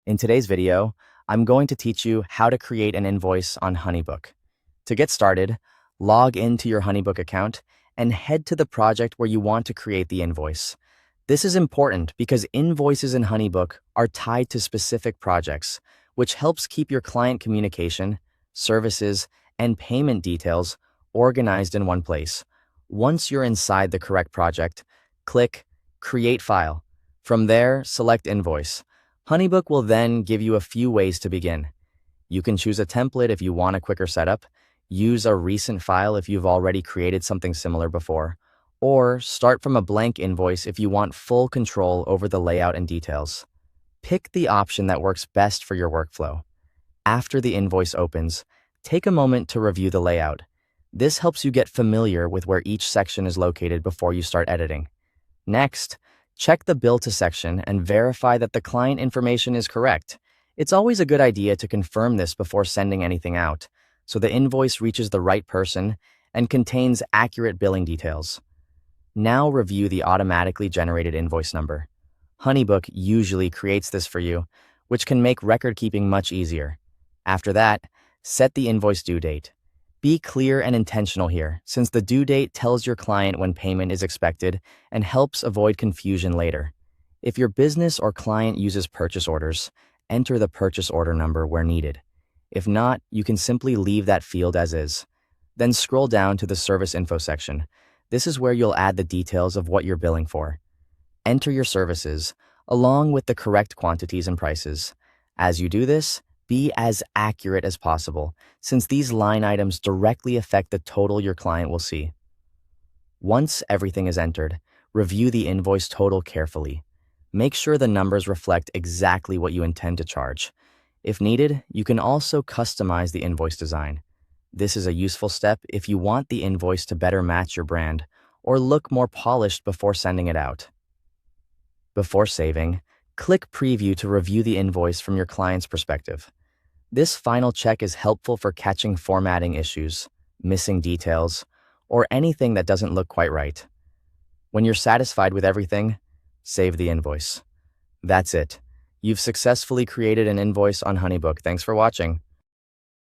In today's video, I'm going to teach you how to create an invoice on HoneyBook. To get started, log into your HoneyBook account and head to the project where you want to create the invoice. This is important because invoices in HoneyBook are tied to specific projects, which helps keep your client communication, services, and payment details organized in one place. Once you're inside the correct project, click Create File. From there, select Invoice. HoneyBook will then give you a few ways to begin. You can choose a template if you want a quicker setup, use a recent file if you've already created something similar before, or start from a blank invoice if you want full control over the layout and details. Pick the option that works best for your workflow. After the invoice opens, take a moment to review the layout. This helps you get familiar with where each section is located before you start editing. Next, check the Bill to section and verify that the client information is correct. It's always a good idea to confirm this before sending anything out, so the invoice reaches the right person and contains accurate billing details. Now review the automatically generated invoice number. HoneyBook usually creates this for you, which can make record keeping much easier. After that, set the invoice due date. Be clear and intentional here, since the due date tells your client when payment is expected and helps avoid confusion later. If your business or client uses purchase orders, enter the purchase order number where needed. If not, you can simply leave that field as is. Then scroll down to the service info section. This is where you'll add the details of what you're billing for. Enter your services, along with the correct quantities and prices. As you do this, be as accurate as possible, since these line items directly affect the total your client will see. Once everything is entered, review the invoice total carefully. Make sure the numbers reflect exactly what you intend to charge. If needed, you can also customize the invoice design. This is a useful step if you want the invoice to better match your brand or look more polished before sending it out. Before saving, click Preview to review the invoice from your client's perspective. This final check is helpful for catching formatting issues, missing details, or anything that doesn't look quite right. When you're satisfied with everything, save the invoice. That's it. You've successfully created an invoice on HoneyBook. Thanks for watching.